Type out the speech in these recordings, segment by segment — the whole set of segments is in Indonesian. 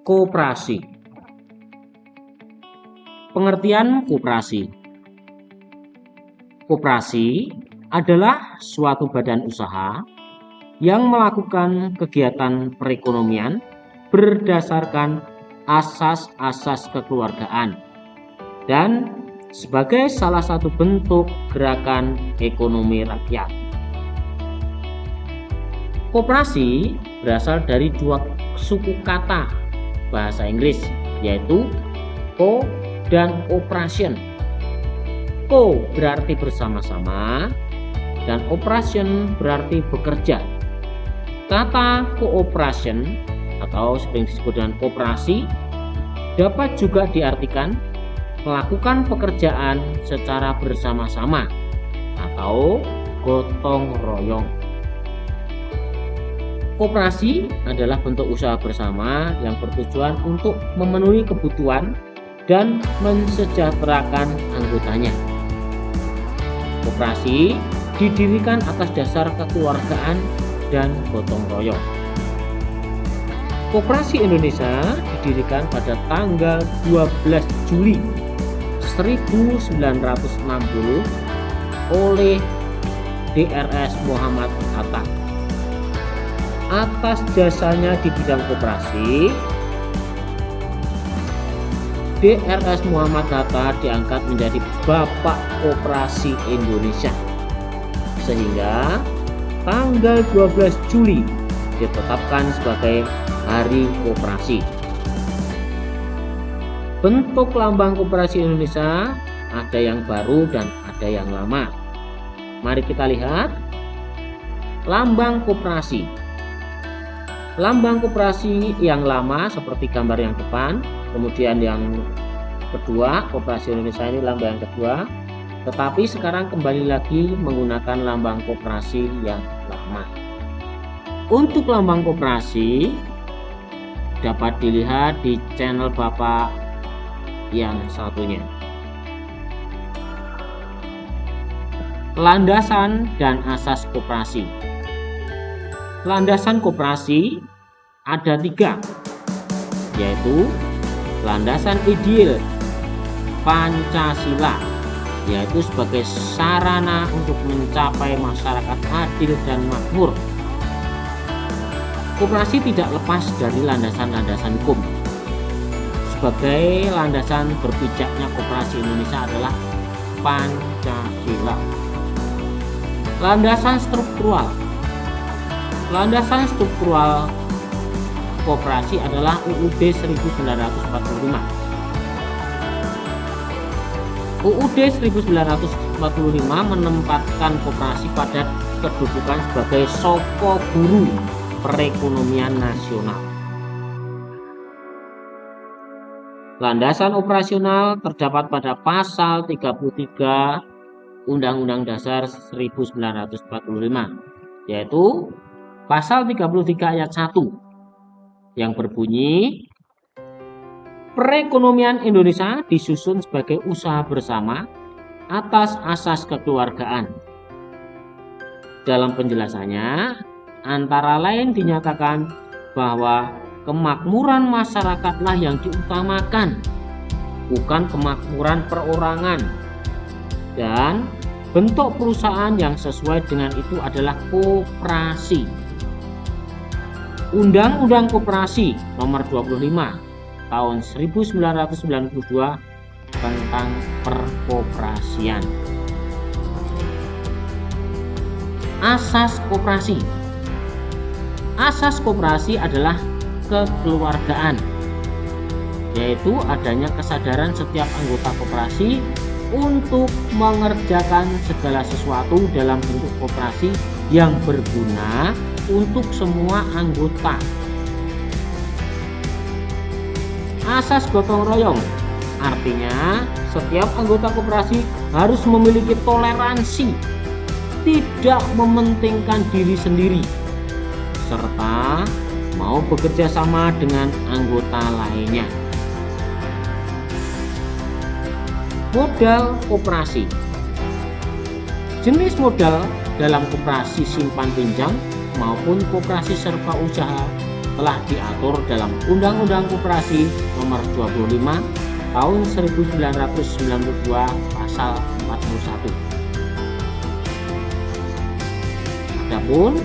Koperasi. Pengertian koperasi. Koperasi adalah suatu badan usaha yang melakukan kegiatan perekonomian berdasarkan asas-asas kekeluargaan dan sebagai salah satu bentuk gerakan ekonomi rakyat. Koperasi berasal dari dua suku kata bahasa Inggris, yaitu co dan operation. Co berarti bersama-sama dan operation berarti bekerja. Kata cooperation atau sering disebut dengan koperasi dapat juga diartikan melakukan pekerjaan secara bersama-sama atau gotong royong. Koperasi adalah bentuk usaha bersama yang bertujuan untuk memenuhi kebutuhan dan mensejahterakan anggotanya. Koperasi didirikan atas dasar kekeluargaan dan gotong royong. Koperasi Indonesia didirikan pada tanggal 12 Juli 1960 oleh Drs. Muhammad Hatta. Atas jasanya di bidang koperasi, Drs. Muhammad Hatta diangkat menjadi Bapak Koperasi Indonesia, sehingga tanggal 12 Juli ditetapkan sebagai Hari Koperasi. Bentuk lambang Koperasi Indonesia ada yang baru dan ada yang lama. Mari kita lihat lambang koperasi. Lambang koperasi yang lama seperti gambar yang depan, kemudian yang kedua, Koperasi Indonesia ini lambang yang kedua, tetapi sekarang kembali lagi menggunakan lambang koperasi yang lama. Untuk lambang koperasi dapat dilihat di channel Bapak yang satunya. Landasan dan asas koperasi. Landasan koperasi ada 3, yaitu landasan ideal Pancasila, yaitu sebagai sarana untuk mencapai masyarakat adil dan makmur. Koperasi tidak lepas dari landasan-landasan hukum. Sebagai landasan berpijaknya Koperasi Indonesia adalah Pancasila. Landasan struktural. Landasan struktural koperasi adalah UUD 1945. UUD 1945 menempatkan koperasi pada kedudukan sebagai soko guru perekonomian nasional. Landasan operasional terdapat pada pasal 33 Undang-Undang Dasar 1945, yaitu pasal 33 ayat 1 yang berbunyi, perekonomian Indonesia disusun sebagai usaha bersama atas asas kekeluargaan. Dalam penjelasannya, antara lain dinyatakan bahwa kemakmuran masyarakatlah yang diutamakan, bukan kemakmuran perorangan, dan bentuk perusahaan yang sesuai dengan itu adalah koperasi. Undang-Undang Koperasi Nomor 25 Tahun 1992 tentang perkoperasian. Asas koperasi. Asas koperasi adalah kekeluargaan, yaitu adanya kesadaran setiap anggota koperasi untuk mengerjakan segala sesuatu dalam bentuk koperasi yang berguna untuk semua anggota. Asas gotong royong, artinya setiap anggota koperasi harus memiliki toleransi, tidak mementingkan diri sendiri, serta mau bekerja sama dengan anggota lainnya. Modal koperasi. Jenis modal dalam koperasi simpan pinjam maupun koperasi serba usaha telah diatur dalam Undang-Undang Koperasi Nomor 25 Tahun 1992 Pasal 41. Adapun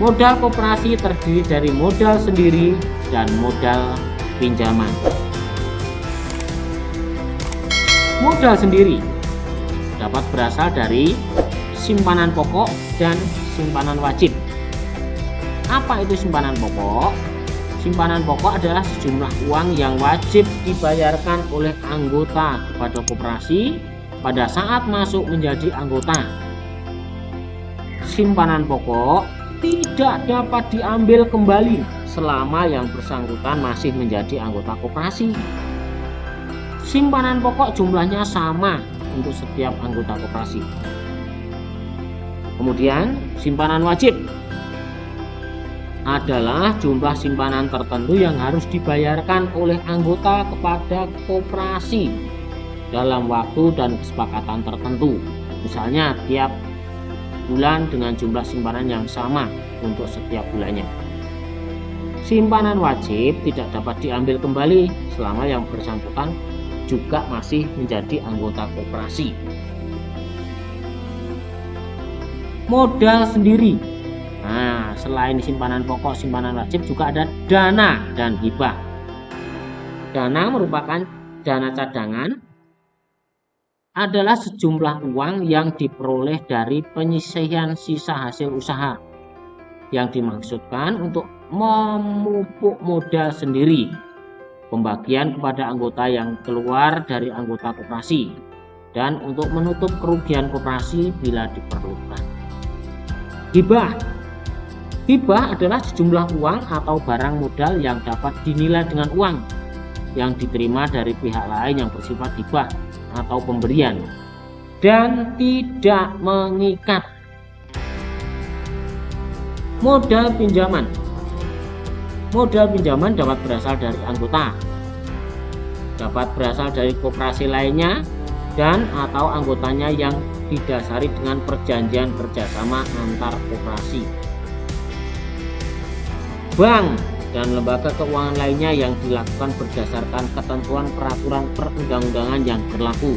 modal koperasi terdiri dari modal sendiri dan modal pinjaman. Modal sendiri dapat berasal dari simpanan pokok dan simpanan wajib. Apa itu simpanan pokok? Simpanan pokok adalah sejumlah uang yang wajib dibayarkan oleh anggota kepada koperasi pada saat masuk menjadi anggota. Simpanan pokok tidak dapat diambil kembali selama yang bersangkutan masih menjadi anggota koperasi. Simpanan pokok jumlahnya sama untuk setiap anggota koperasi. Kemudian simpanan wajib adalah jumlah simpanan tertentu yang harus dibayarkan oleh anggota kepada koperasi dalam waktu dan kesepakatan tertentu. Misalnya tiap bulan dengan jumlah simpanan yang sama untuk setiap bulannya. Simpanan wajib tidak dapat diambil kembali selama yang bersangkutan juga masih menjadi anggota koperasi. Modal sendiri. Nah, selain simpanan pokok, simpanan wajib juga ada dana dan hibah. Dana merupakan dana cadangan, adalah sejumlah uang yang diperoleh dari penyisihan sisa hasil usaha yang dimaksudkan untuk memupuk modal sendiri, pembagian kepada anggota yang keluar dari anggota koperasi, dan untuk menutup kerugian koperasi bila diperlukan. Hibah. Hibah adalah sejumlah uang atau barang modal yang dapat dinilai dengan uang yang diterima dari pihak lain yang bersifat hibah atau pemberian dan tidak mengikat. Modal pinjaman. Modal pinjaman dapat berasal dari anggota, dapat berasal dari koperasi lainnya, dan atau anggotanya yang didasari dengan perjanjian kerjasama antar koperasi. Bank dan lembaga keuangan lainnya yang dilakukan berdasarkan ketentuan peraturan perundang-undangan yang berlaku.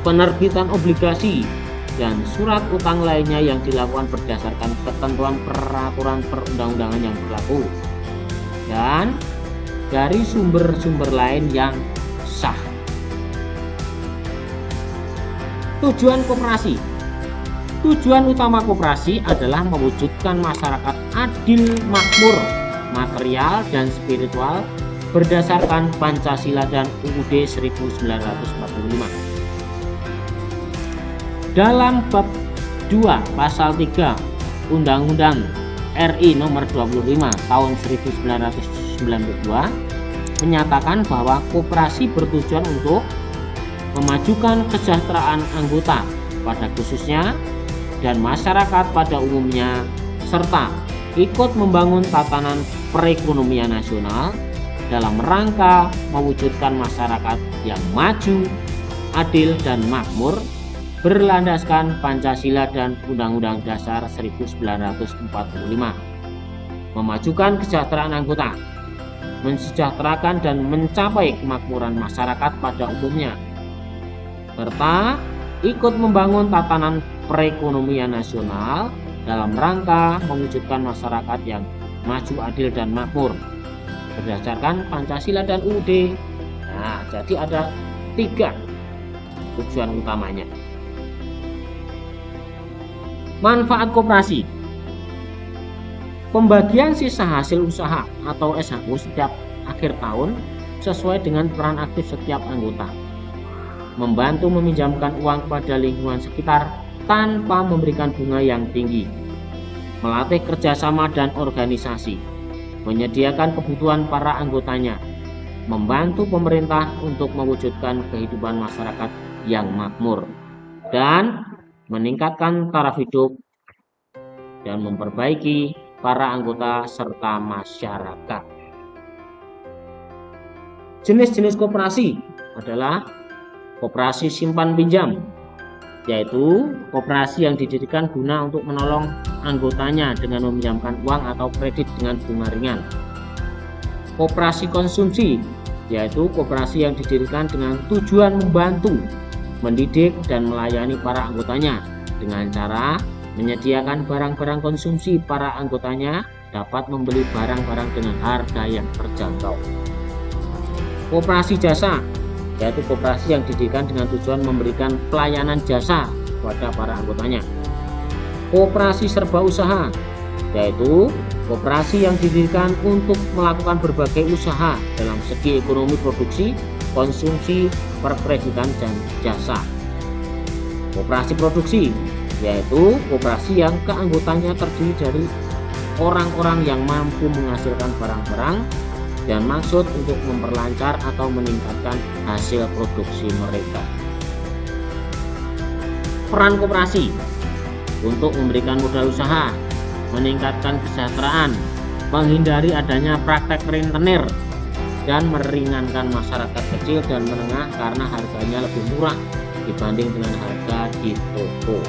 Penerbitan obligasi dan surat utang lainnya yang dilakukan berdasarkan ketentuan peraturan perundang-undangan yang berlaku, dan dari sumber-sumber lain yang sah. Tujuan koperasi. Tujuan utama koperasi adalah mewujudkan masyarakat adil, makmur, material dan spiritual berdasarkan Pancasila dan UUD 1945. Dalam bab 2 pasal 3 Undang-Undang RI nomor 25 tahun 1992 menyatakan bahwa koperasi bertujuan untuk memajukan kesejahteraan anggota pada khususnya dan masyarakat pada umumnya, serta ikut membangun tatanan perekonomian nasional dalam rangka mewujudkan masyarakat yang maju, adil dan makmur berlandaskan Pancasila dan Undang-Undang Dasar 1945, memajukan kesejahteraan anggota, mensejahterakan dan mencapai kemakmuran masyarakat pada umumnya, serta ikut membangun tatanan perekonomian nasional dalam rangka mewujudkan masyarakat yang maju, adil dan makmur berdasarkan Pancasila dan UUD. Nah, jadi ada 3 tujuan utamanya. Manfaat koperasi. Pembagian sisa hasil usaha atau SHU setiap akhir tahun sesuai dengan peran aktif setiap anggota. Membantu meminjamkan uang kepada lingkungan sekitar tanpa memberikan bunga yang tinggi, melatih kerjasama dan organisasi, menyediakan kebutuhan para anggotanya, membantu pemerintah untuk mewujudkan kehidupan masyarakat yang makmur, dan meningkatkan taraf hidup dan memperbaiki para anggota serta masyarakat. Jenis-jenis koperasi adalah koperasi simpan pinjam, yaitu koperasi yang didirikan guna untuk menolong anggotanya dengan meminjamkan uang atau kredit dengan bunga ringan. Koperasi konsumsi, yaitu koperasi yang didirikan dengan tujuan membantu, mendidik, dan melayani para anggotanya dengan cara menyediakan barang-barang konsumsi para anggotanya dapat membeli barang-barang dengan harga yang terjangkau. Koperasi jasa, yaitu koperasi yang didirikan dengan tujuan memberikan pelayanan jasa kepada para anggotanya. Koperasi serba usaha, yaitu koperasi yang didirikan untuk melakukan berbagai usaha dalam segi ekonomi produksi, konsumsi, perkreditan, dan jasa. Koperasi produksi, yaitu koperasi yang keanggotanya terdiri dari orang-orang yang mampu menghasilkan barang-barang dan maksud untuk memperlancar atau meningkatkan hasil produksi mereka. Peran koperasi untuk memberikan modal usaha, meningkatkan kesejahteraan, menghindari adanya praktek rentenir, dan meringankan masyarakat kecil dan menengah karena harganya lebih murah dibanding dengan harga di toko.